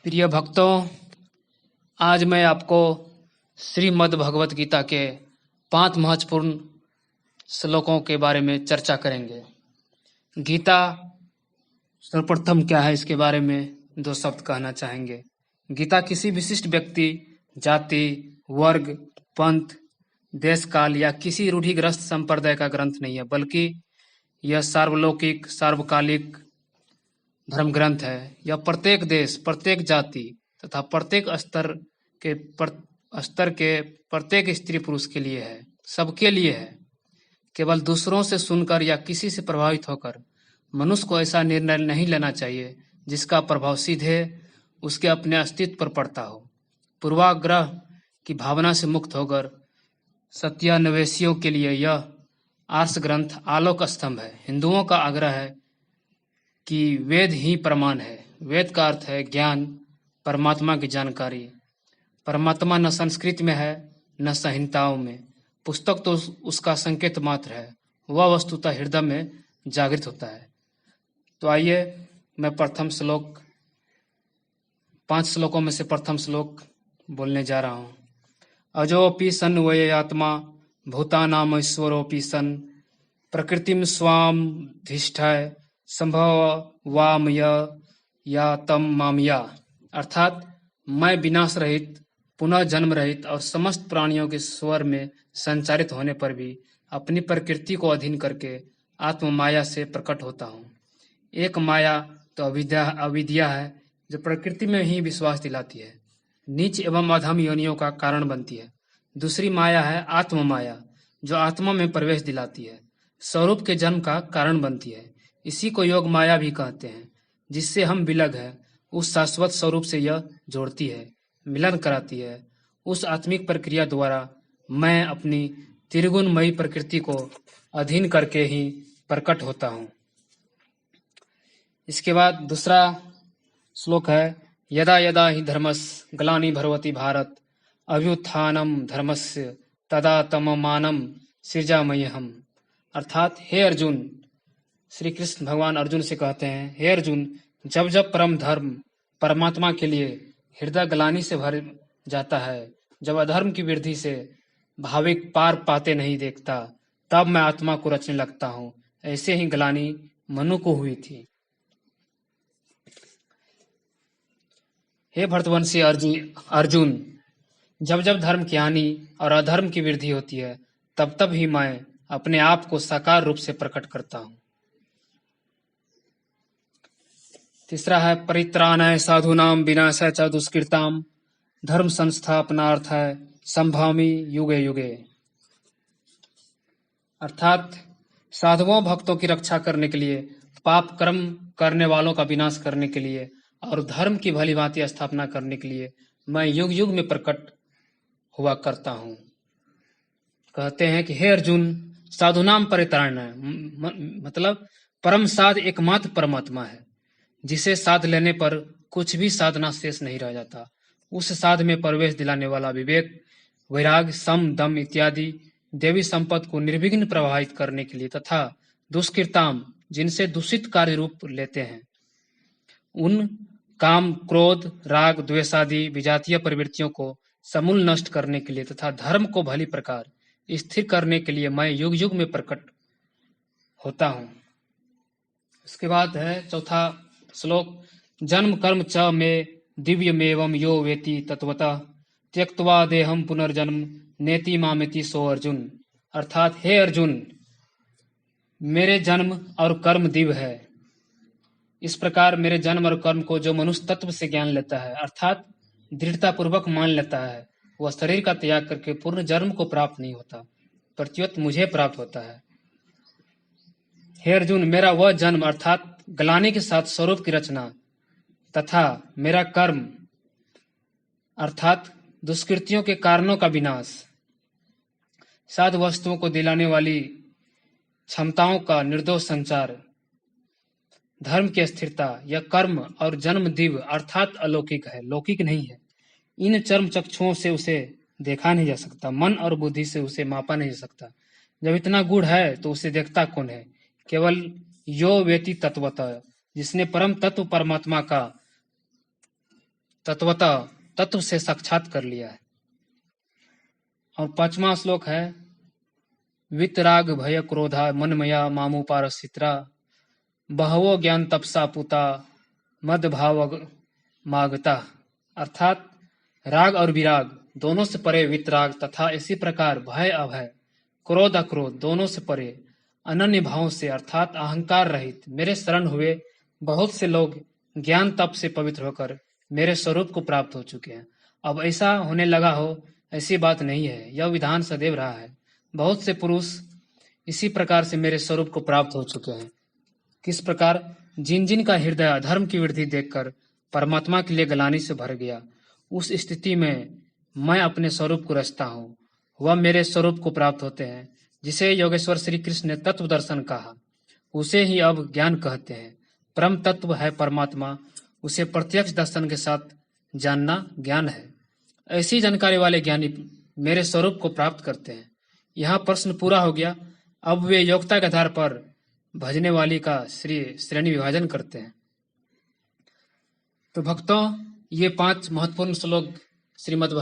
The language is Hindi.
प्रिय भक्तों, आज मैं आपको श्रीमद् भगवत गीता के 5 महत्वपूर्ण श्लोकों के बारे में चर्चा करेंगे। गीता सर्वप्रथम क्या है, इसके बारे में 2 शब्द कहना चाहेंगे। गीता किसी विशिष्ट व्यक्ति, जाति, वर्ग, पंथ, देश काल या किसी रूढ़िग्रस्त संप्रदाय का ग्रंथ नहीं है, बल्कि यह सार्वलौकिक, सार्वकालिक धर्म ग्रंथ है। यह प्रत्येक देश, प्रत्येक जाति तथा प्रत्येक स्तर के प्रत्येक स्त्री पुरुष के लिए है, सबके लिए है। केवल दूसरों से सुनकर या किसी से प्रभावित होकर मनुष्य को ऐसा निर्णय नहीं लेना चाहिए जिसका प्रभाव सीधे उसके अपने अस्तित्व पर पड़ता हो। पूर्वाग्रह की भावना से मुक्त होकर सत्यान्वेषियों के लिए यह आर्ष ग्रंथ आलोक स्तंभ है। हिंदुओं का आग्रह है कि वेद ही प्रमाण है। वेद का अर्थ है ज्ञान, परमात्मा की जानकारी। परमात्मा न संस्कृत में है न संहिताओं में। पुस्तक तो उसका संकेत मात्र है, वह वस्तुतः हृदय में जागृत होता है। तो आइए मैं प्रथम श्लोक, 5 श्लोकों में से प्रथम श्लोक बोलने जा रहा हूँ। अजोपि सन् वयेयात्मा भूतानाम ईश्वरोऽपि सन् प्रकृतिम स्वाम धिष्ठय संभव वाम या तम मामया। अर्थात मैं विनाश रहित, पुनः जन्म रहित और समस्त प्राणियों के स्वर में संचारित होने पर भी अपनी प्रकृति को अधीन करके आत्म माया से प्रकट होता हूँ। एक माया तो अविद्या है जो प्रकृति में ही विश्वास दिलाती है, नीच एवं अधम योनियों का कारण बनती है। दूसरी माया है आत्म माया जो आत्मा में प्रवेश दिलाती है, स्वरूप के जन्म का कारण बनती है। इसी को योग माया भी कहते हैं, जिससे हम विलग है उस शाश्वत स्वरूप से यह जोड़ती है, मिलन कराती है। उस आत्मिक प्रक्रिया द्वारा मैं अपनी त्रिगुणमयी प्रकृति को अधीन करके ही प्रकट होता हूँ। इसके बाद दूसरा श्लोक है, यदा यदा हि धर्मस्य ग्लानिर्भवति भारत अभ्युत्थानम धर्मस्य तदा तममानं सृजाम्यहम्। अर्थात हे अर्जुन, श्री कृष्ण भगवान अर्जुन से कहते हैं, हे अर्जुन, जब जब परम धर्म परमात्मा के लिए हृदय ग्लानि से भर जाता है, जब अधर्म की वृद्धि से भाविक पार पाते नहीं देखता, तब मैं आत्मा को रचने लगता हूँ। ऐसे ही ग्लानि मनु को हुई थी। हे भरतवंशी अर्जुन, जब जब धर्म की हानि और अधर्म की वृद्धि होती है, तब तब ही मैं अपने आप को साकार रूप से प्रकट करता हूँ। तीसरा है, परित्राणाय साधूनां विनाशाय च दुष्कृतां धर्म संस्थापनार्थाय संभवामि युगे युगे। अर्थात साधुओं भक्तों की रक्षा करने के लिए, पाप कर्म करने वालों का विनाश करने के लिए और धर्म की भली भांति स्थापना करने के लिए मैं युग युग में प्रकट हुआ करता हूँ। कहते हैं कि हे अर्जुन, साधुनाम परित्राणाय मतलब परम साध एकमात्र परमात्मा है, जिसे साध लेने पर कुछ भी साधना शेष नहीं रह जाता। उस साध में प्रवेश दिलाने वाला विवेक, वैराग, सम, दम इत्यादि देवी संपत्ति को निर्विघ्न प्रभावित करने के लिए तथा दुष्कृताम जिनसे दूषित कार्य रूप लेते हैं, उन काम, क्रोध, राग, द्वेष आदि विजातीय प्रवृत्तियों को समूल नष्ट करने के लिए तथा धर्म को भली प्रकार स्थिर करने के लिए मैं युग युग में प्रकट होता हूँ। उसके बाद है चौथा श्लोक, जन्म कर्म च में दिव्यमेवं यो वेति तत्वतः त्यक्त्वा देहम पुनर्जन्म नेति मामेति सो अर्जुन। अर्थात हे अर्जुन, मेरे जन्म और कर्म दिव्य है। इस प्रकार मेरे जन्म और कर्म को जो मनुष्य तत्व से ज्ञान लेता है, अर्थात दृढ़ता पूर्वक मान लेता है, वह शरीर का त्याग करके पूर्ण जन्म को प्राप्त नहीं होता, प्रत्युत मुझे प्राप्त होता है। हे अर्जुन, मेरा वह जन्म अर्थात ग्लानि के साथ स्वरूप की रचना तथा मेरा कर्म अर्थात दुष्कृतियों के कारणों का विनाश, साध वस्तुओं को दिलाने वाली क्षमताओं का निर्दोष संचार, धर्म की स्थिरता, यह कर्म और जन्म दिव्य अर्थात अलौकिक है, लौकिक नहीं है। इन चर्म चक्षुओं से उसे देखा नहीं जा सकता, मन और बुद्धि से उसे मापा नहीं जा सकता। जब इतना गुण है तो उसे देखता कौन है? केवल यो वेति तत्वतः, जिसने परम तत्व परमात्मा का तत्वतः तत्व से साक्षात कर लिया है। और 5वां श्लोक है, वितराग भय क्रोधा मनमया मामुपारसित्रा बहवो ज्ञान तपसा पुता मद भाव मागता। अर्थात राग और विराग दोनों से परे वितराग तथा इसी प्रकार भय अभय क्रोध अक्रोध दोनों से परे अनन्य भाव से अर्थात अहंकार रहित मेरे शरण हुए बहुत से लोग ज्ञान तप से पवित्र होकर मेरे स्वरूप को प्राप्त हो चुके हैं। अब ऐसा होने लगा हो ऐसी बात नहीं है, यह विधान सदैव रहा है। बहुत से पुरुष इसी प्रकार से मेरे स्वरूप को प्राप्त हो चुके हैं। किस प्रकार? जिन जिन का हृदय अधर्म की वृद्धि देखकर परमात्मा के लिए गलानी से भर गया, उस स्थिति में मैं अपने स्वरूप को रचता हूँ, वह मेरे स्वरूप को प्राप्त होते हैं। जिसे योगेश्वर श्री कृष्ण ने तत्व दर्शन कहा, उसे ही अब ज्ञान कहते हैं। परम तत्व है परमात्मा, उसे प्रत्यक्ष दर्शन के साथ जानना ज्ञान है। ऐसी जानकारी वाले ज्ञानी मेरे स्वरूप को प्राप्त करते हैं। यह प्रश्न पूरा हो गया। अब वे योग्यता के आधार पर भजने वाली का श्रेणी विभाजन करते हैं। तो भक्तों, ये 5 महत्वपूर्ण श्लोक श्रीमद्